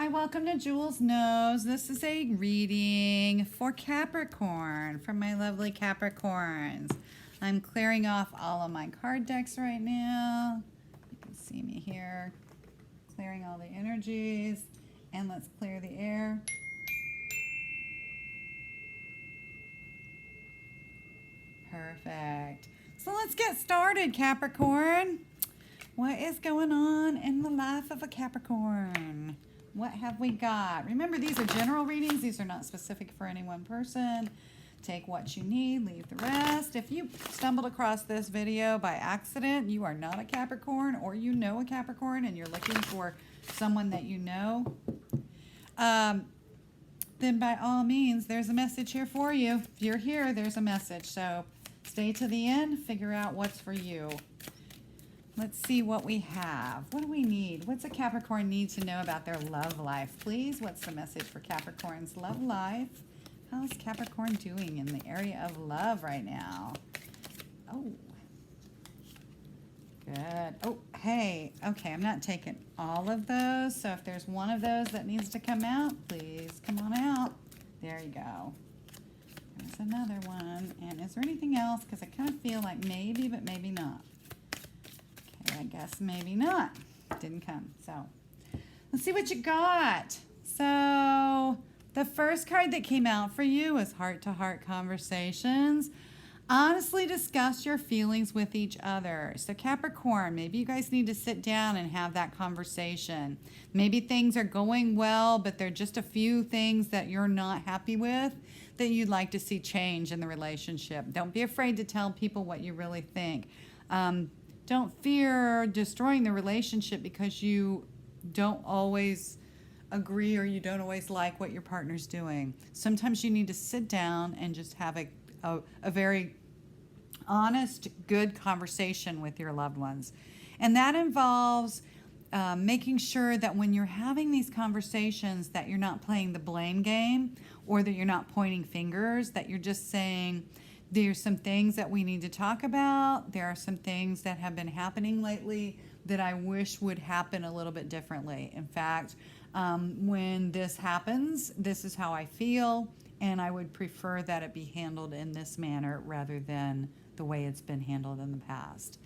Hi, welcome to Jules Knows. This is a reading for Capricorn from my lovely Capricorns. I'm clearing off all of my card decks right now. You can see me here clearing all the energies. And let's clear the air. Perfect. So let's get started, Capricorn. What is going on in the life of a Capricorn? What have we got? Remember, these are general readings. These are not specific for any one person. Take what you need, leave the rest. If you stumbled across this video by accident, you are not a Capricorn, or you know a Capricorn and you're looking for someone that you know, then by all means, there's a message here for you. If you're here, there's a message. So stay to the end, figure out what's for you. Let's see what we have. What do we need? What's a Capricorn need to know about their love life, please? What's the message for Capricorn's love life? How's Capricorn doing in the area of love right now? Oh, good. Oh, hey, okay, I'm not taking all of those. So if there's one of those that needs to come out, please come on out. There you go. There's another one. And is there anything else? Because I kind of feel like maybe, but maybe not. I guess maybe not. Didn't come. So let's see what you got. So the first card that came out for you is heart-to-heart conversations. Honestly discuss your feelings with each other. So Capricorn, maybe you guys need to sit down and have that conversation. Maybe things are going well, but there are just a few things that you're not happy with that you'd like to see change in the relationship. Don't be afraid to tell people what you really think. Don't fear destroying the relationship because you don't always agree or you don't always like what your partner's doing. Sometimes you need to sit down and just have a very honest, good conversation with your loved ones. And that involves making sure that when you're having these conversations that you're not playing the blame game or that you're not pointing fingers, that you're just saying, there's some things that we need to talk about. There are some things that have been happening lately that I wish would happen a little bit differently. In fact, when this happens, this is how I feel, and I would prefer that it be handled in this manner rather than the way it's been handled in the past.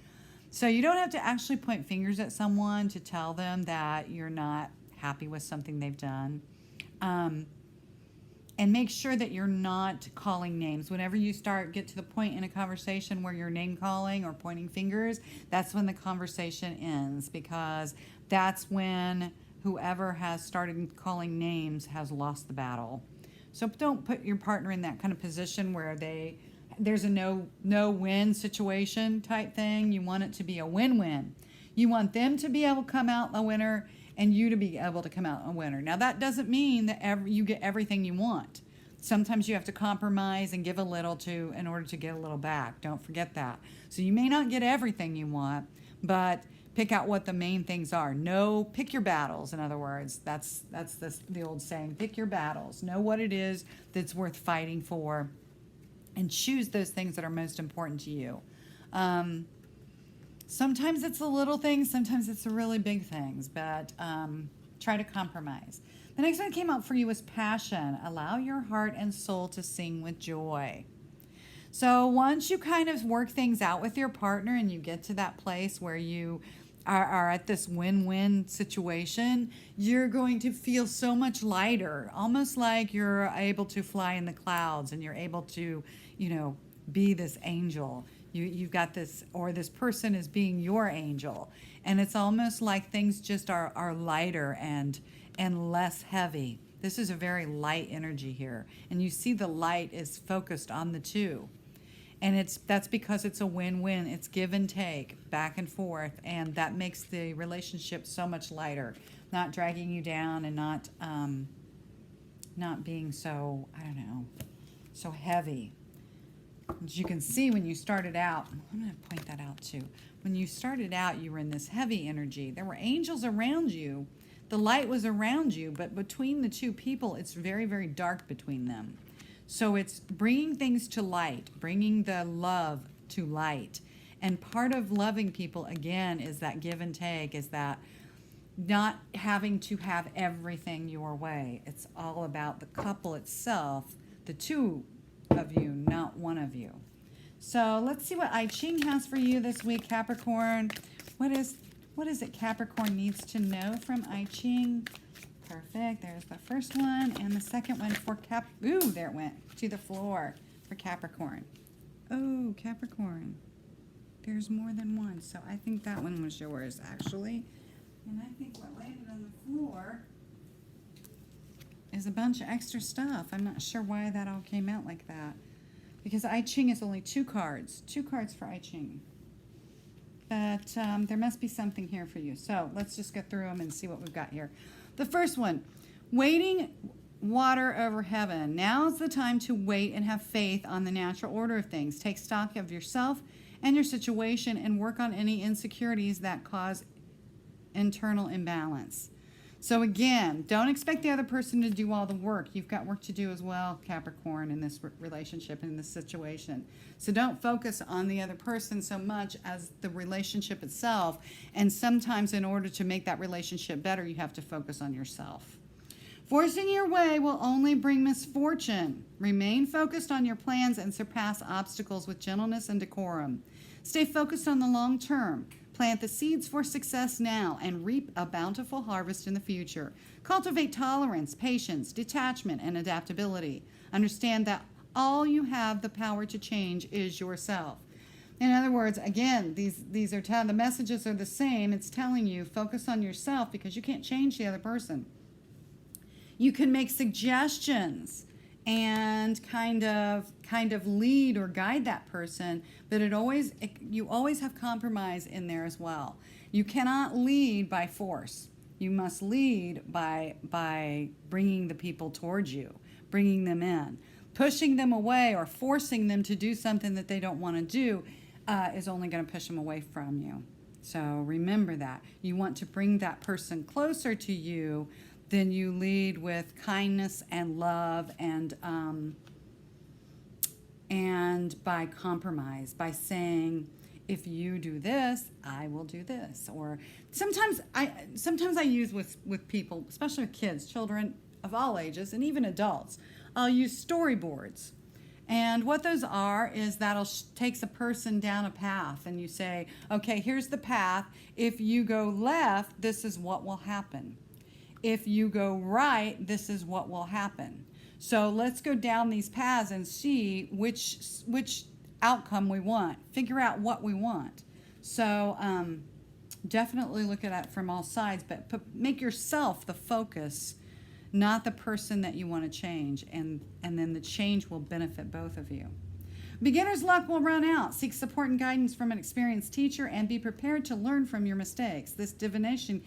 So you don't have to actually point fingers at someone to tell them that you're not happy with something they've done. And make sure that you're not calling names. Whenever you get to the point in a conversation where you're name calling or pointing fingers, that's when the conversation ends, because that's when whoever has started calling names has lost the battle. So don't put your partner in that kind of position where there's a no-win situation type thing. You want it to be a win-win. You want them to be able to come out a winner and you to be able to come out a winner. Now, that doesn't mean that you get everything you want. Sometimes you have to compromise and give a little in order to get a little back. Don't forget that. So you may not get everything you want, but pick out what the main things are. Pick your battles, in other words. That's the old saying, pick your battles. Know what it is that's worth fighting for, and choose those things that are most important to you. Sometimes it's the little things, sometimes it's the really big things, but try to compromise. The next one that came out for you was passion. Allow your heart and soul to sing with joy. So once you kind of work things out with your partner and you get to that place where you are at this win-win situation, you're going to feel so much lighter, almost like you're able to fly in the clouds and you're able to, be this angel. You've got this, or this person is being your angel. And it's almost like things just are lighter and less heavy. This is a very light energy here. And you see the light is focused on the two. And that's because it's a win-win. It's give and take, back and forth. And that makes the relationship so much lighter. Not dragging you down and not being so, so heavy. As you can see, when you started out, I'm going to point that out too. When you started out, you were in this heavy energy. There were angels around you. The light was around you, but between the two people, it's very, very dark between them. So it's bringing things to light, bringing the love to light. And part of loving people, again, is that give and take, is that not having to have everything your way. It's all about the couple itself, the two of you, not one of you. So let's see what I Ching has for you this week, Capricorn. What is it Capricorn needs to know from I Ching? Perfect. There's the first one and the second one for Ooh, there it went to the floor for Capricorn. Oh, Capricorn. There's more than one, so I think that one was yours, actually. And I think what landed on the floor is a bunch of extra stuff. I'm not sure why that all came out like that. Because I Ching is only 2 cards. 2 cards for I Ching. But there must be something here for you. So let's just go through them and see what we've got here. The first one, waiting water over heaven. Now's the time to wait and have faith on the natural order of things. Take stock of yourself and your situation and work on any insecurities that cause internal imbalance. So again, don't expect the other person to do all the work. You've got work to do as well, Capricorn, in this relationship, in this situation. So don't focus on the other person so much as the relationship itself. And sometimes in order to make that relationship better, you have to focus on yourself. Forcing your way will only bring misfortune. Remain focused on your plans and surpass obstacles with gentleness and decorum. Stay focused on the long term. Plant the seeds for success now and reap a bountiful harvest in the future. Cultivate tolerance, patience, detachment, and adaptability. Understand that all you have the power to change is yourself. In other words, again, these are the messages are the same. It's telling you focus on yourself because you can't change the other person. You can make suggestions and kind of lead or guide that person, but you always have compromise in there as well. You cannot lead by force. You must lead by bringing the people towards you, bringing them in. Pushing them away or forcing them to do something that they don't want to do is only going to push them away from you. So remember that. You want to bring that person closer to you. Then you lead with kindness and love and by compromise, by saying, if you do this, I will do this. Or sometimes I use with people, especially with kids, children of all ages, and even adults, I'll use storyboards. And what those are is that'll takes a person down a path, and you say, okay, here's the path. If you go left, this is what will happen. If you go right, this is what will happen. So let's go down these paths and see which outcome we want. Figure out what we want. So definitely look at it from all sides, but make yourself the focus, not the person that you want to change, and then the change will benefit both of you. Beginner's luck will run out. Seek support and guidance from an experienced teacher and be prepared to learn from your mistakes. This divination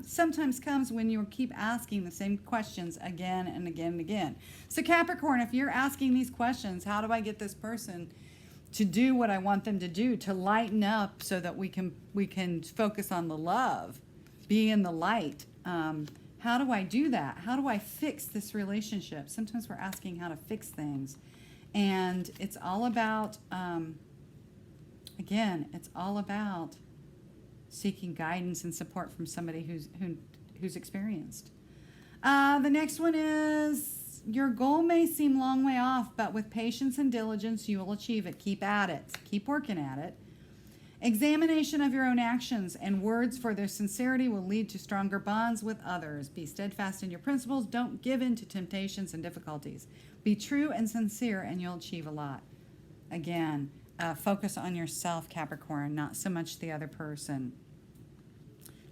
sometimes comes when you keep asking the same questions again and again and again. So Capricorn, if you're asking these questions, how do I get this person to do what I want them to do, to lighten up so that we can focus on the love, be in the light? How do I do that? How do I fix this relationship? Sometimes we're asking how to fix things. And it's all about, again, it's all about seeking guidance and support from somebody who's experienced. The next one is, your goal may seem a long way off, but with patience and diligence, you will achieve it. Keep at it. Keep working at it. Examination of your own actions and words for their sincerity will lead to stronger bonds with others. Be steadfast in your principles. Don't give in to temptations and difficulties. Be true and sincere, and you'll achieve a lot. Again, focus on yourself, Capricorn, not so much the other person.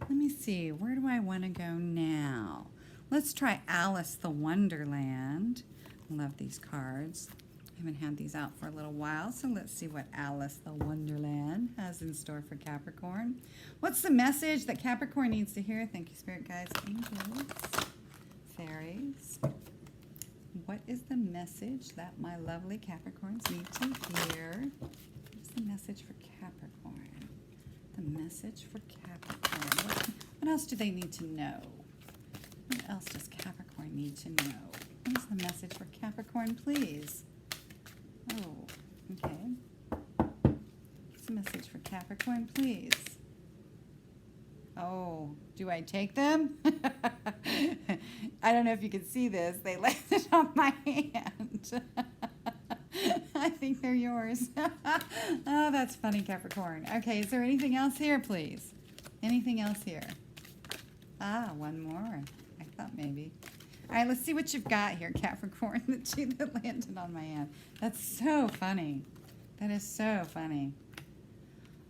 Let me see. Where do I want to go now? Let's try Alice the Wonderland. Love these cards. I haven't had these out for a little while, so let's see what Alice the Wonderland has in store for Capricorn. What's the message that Capricorn needs to hear? Thank you, Spirit Guides, Angels, Fairies. What is the message that my lovely Capricorns need to hear? What's the message for Capricorn? The message for Capricorn. What else do they need to know? What else does Capricorn need to know? What is the message for Capricorn, please? Oh, okay. What's the message for Capricorn, please? Oh, Oh, do I take them? I don't know if you can see this. They landed on my hand. I think they're yours. Oh, that's funny, Capricorn. Okay, is there anything else here, please? Anything else here? Ah, one more. I thought maybe. All right, let's see what you've got here, Capricorn, the two that landed on my hand. That's so funny. That is so funny.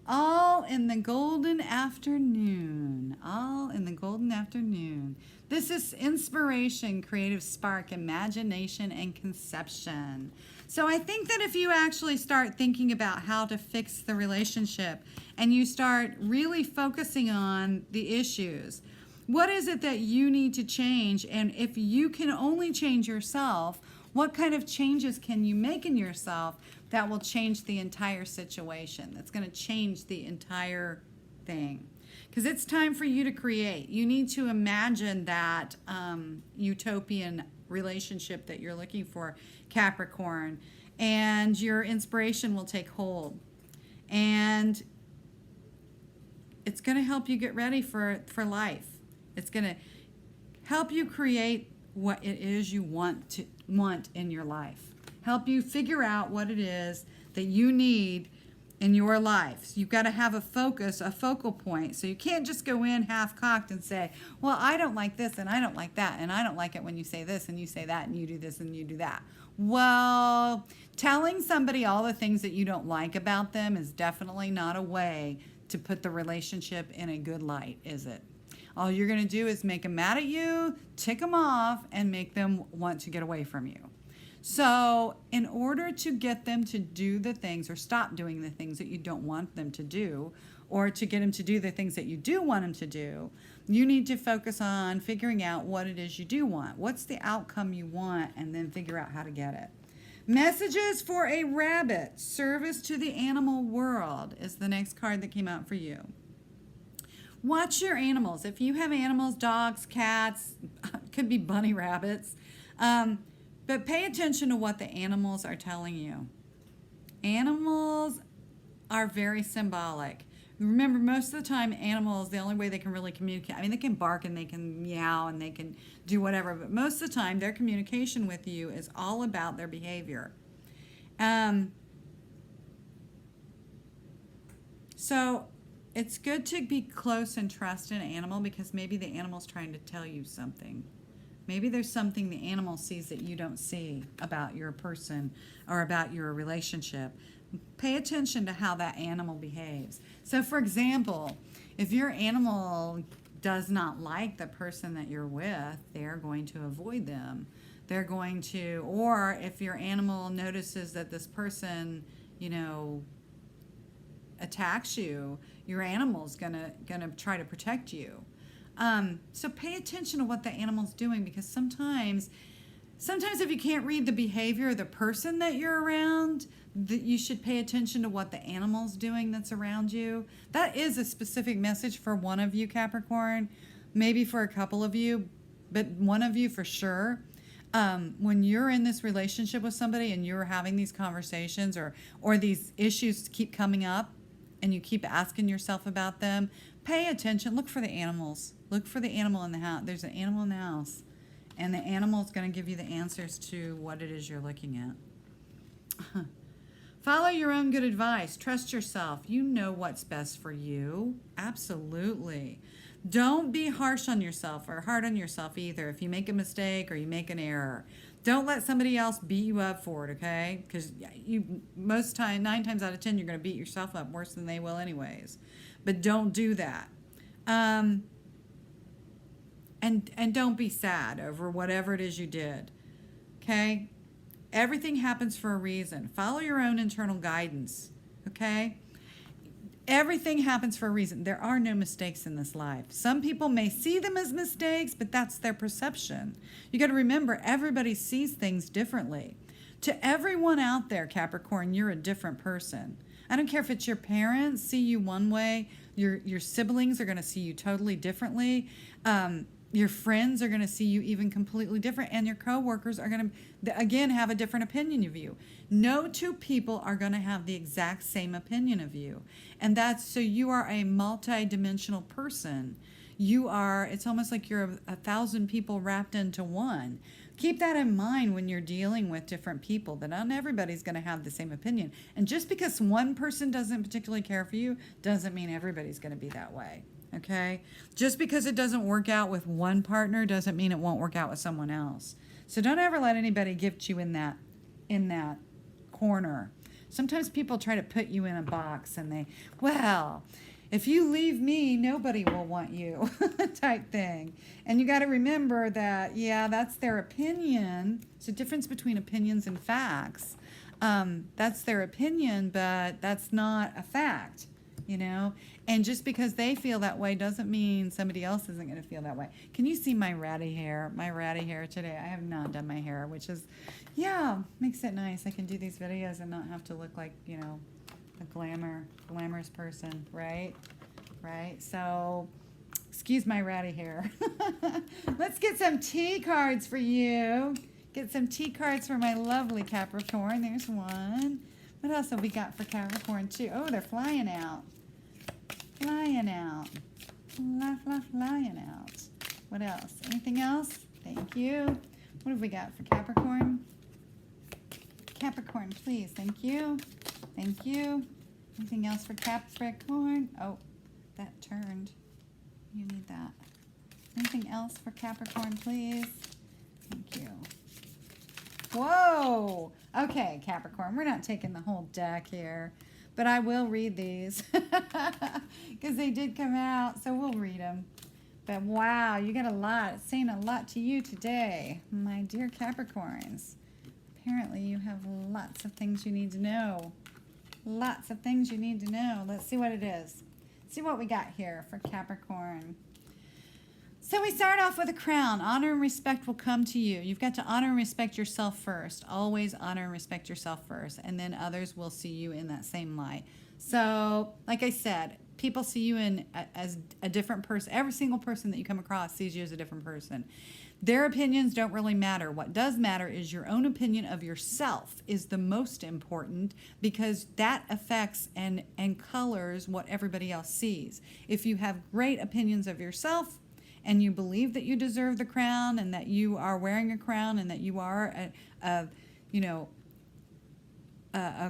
All in the golden afternoon. All in the golden afternoon. This is inspiration, creative spark, imagination, and conception. So I think that if you actually start thinking about how to fix the relationship and you start really focusing on the issues, what is it that you need to change? And if you can only change yourself, what kind of changes can you make in yourself that will change the entire situation? That's going to change the entire thing. Because it's time for you to create. You need to imagine that utopian relationship that you're looking for, Capricorn, and your inspiration will take hold. And it's going to help you get ready for life. It's going to help you create what it is you want in your life. Help you figure out what it is that you need in your life. So you've got to have a focus, a focal point. So you can't just go in half-cocked and say, well, I don't like this and I don't like that and I don't like it when you say this and you say that and you do this and you do that. Well, telling somebody all the things that you don't like about them is definitely not a way to put the relationship in a good light, is it? All you're going to do is make them mad at you, tick them off, and make them want to get away from you. So in order to get them to do the things or stop doing the things that you don't want them to do, or to get them to do the things that you do want them to do, you need to focus on figuring out what it is you do want. What's the outcome you want, and then figure out how to get it. Messages for a rabbit. Service to the animal world is the next card that came out for you. Watch your animals. If you have animals, dogs, cats, could be bunny rabbits, but pay attention to what the animals are telling you. Animals are very symbolic. Remember, most of the time, animals, the only way they can really communicate, I mean, they can bark and they can meow and they can do whatever, but most of the time, their communication with you is all about their behavior. So it's good to be close and trust an animal because maybe the animal's trying to tell you something. Maybe there's something the animal sees that you don't see about your person or about your relationship. Pay attention to how that animal behaves. So, for example, if your animal does not like the person that you're with, they're going to avoid them. They're going to, or if your animal notices that this person, attacks you, your animal's gonna try to protect you. So pay attention to what the animal's doing, because sometimes if you can't read the behavior of the person that you're around, you should pay attention to what the animal's doing that's around you. That is a specific message for one of you, Capricorn, maybe for a couple of you, but one of you for sure. When you're in this relationship with somebody and you're having these conversations or these issues keep coming up and you keep asking yourself about them, pay attention. Look for the animals. Look for the animal in the house. There's an animal in the house, and the animal is going to give you the answers to what it is you're looking at. Follow your own good advice. Trust yourself. You know what's best for you. Absolutely. Don't be harsh on yourself or hard on yourself either if you make a mistake or you make an error. Don't let somebody else beat you up for it, okay? Because most time, 9 times out of 10, you're going to beat yourself up worse than they will anyways. But don't do that. And don't be sad over whatever it is you did, okay? Everything happens for a reason. Follow your own internal guidance, okay? Everything happens for a reason. There are no mistakes in this life. Some people may see them as mistakes, but that's their perception. You got to remember, everybody sees things differently. To everyone out there, Capricorn, you're a different person. I don't care if it's your parents see you one way, your siblings are going to see you totally differently. Your friends are going to see you even completely different, and your coworkers are going to, again, have a different opinion of you. No two people are going to have the exact same opinion of you. And that's, so you are a multi-dimensional person. You are, it's almost like you're a thousand people wrapped into one. Keep that in mind when you're dealing with different people, that not everybody's going to have the same opinion. And just because one person doesn't particularly care for you doesn't mean everybody's going to be that way. Okay? Just because it doesn't work out with one partner doesn't mean it won't work out with someone else. So don't ever let anybody gift you in that corner. Sometimes people try to put you in a box and they, well, if you leave me, nobody will want you type thing. And you got to remember that, yeah, that's their opinion. It's a difference between opinions and facts. That's their opinion, but that's not a fact. You know, and just because they feel that way doesn't mean somebody else isn't going to feel that way. Can you see my ratty hair? My ratty hair today. I have not done my hair, which is, yeah, makes it nice. I can do these videos and not have to look like, you know, a glamorous person, right? Right? So, excuse my ratty hair. Let's get some T cards for you. Get some T cards for my lovely Capricorn. There's one. What else have we got for Capricorn too? Oh, they're flying out. Flying out. Flying out. What else? Anything else? Thank you. What have we got for Capricorn? Capricorn, please. Thank you. Thank you. Anything else for Capricorn? Oh, that turned. You need that. Anything else for Capricorn, please? Thank you. Whoa! Okay, Capricorn, we're not taking the whole deck here, but I will read these because they did come out, so we'll read them. But wow, you got a lot. It's saying a lot to you today, my dear Capricorns. Apparently you have lots of things you need to know. Lots of things you need to know. Let's see what it is. See what we got here for Capricorn. So we start off with a crown. Honor and respect will come to you. You've got to honor and respect yourself first. Always honor and respect yourself first, and then others will see you in that same light. So, like I said, people see you as a different person. Every single person that you come across sees you as a different person. Their opinions don't really matter. What does matter is your own opinion of yourself is the most important, because that affects and colors what everybody else sees. If you have great opinions of yourself, and you believe that you deserve the crown, and that you are wearing a crown, and that you are a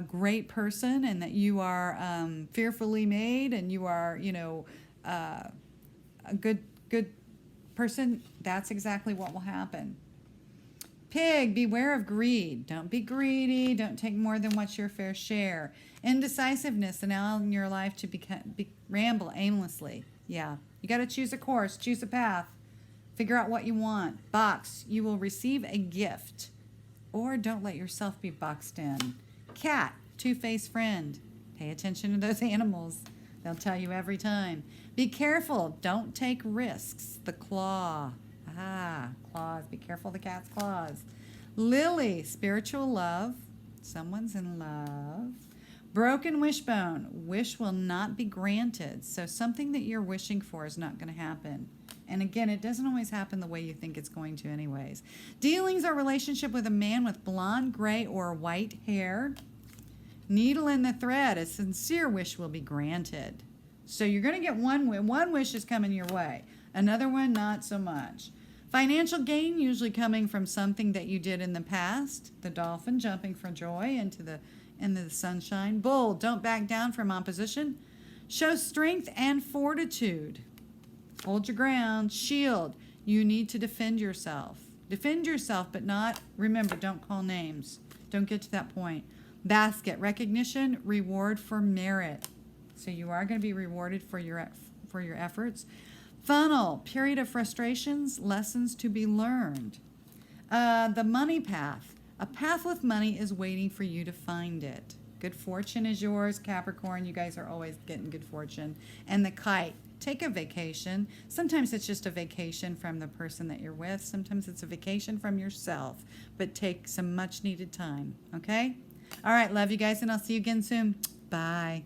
great person, and that you are fearfully made, and you are, you know, a good person, that's exactly what will happen. Pig, beware of greed. Don't be greedy. Don't take more than what's your fair share. Indecisiveness, allowing your life to ramble aimlessly. Yeah. You got to choose a course, choose a path, figure out what you want. Box, you will receive a gift, or don't let yourself be boxed in. Cat, two-faced friend. Pay attention to those animals. They'll tell you every time. Be careful. Don't take risks. The claw. Claws. Be careful of the cat's claws. Lily, spiritual love. Someone's in love. Broken wishbone. Wish will not be granted. So something that you're wishing for is not going to happen. And again, it doesn't always happen the way you think it's going to anyways. Dealings or relationship with a man with blonde, gray, or white hair. Needle in the thread. A sincere wish will be granted. So you're going to get one wish is coming your way. Another one, not so much. Financial gain usually coming from something that you did in the past. The dolphin jumping for joy into the sunshine. Bull, don't back down from opposition. Show strength and fortitude. Hold your ground. Shield, you need to defend yourself. Defend yourself, but not, remember, don't call names. Don't get to that point. Basket, recognition, reward for merit. So you are going to be rewarded for your efforts. Funnel, period of frustrations, lessons to be learned. The money path. A path with money is waiting for you to find it. Good fortune is yours, Capricorn. You guys are always getting good fortune. And the kite. Take a vacation. Sometimes it's just a vacation from the person that you're with. Sometimes it's a vacation from yourself. But take some much needed time. Okay? All right, love you guys, and I'll see you again soon. Bye.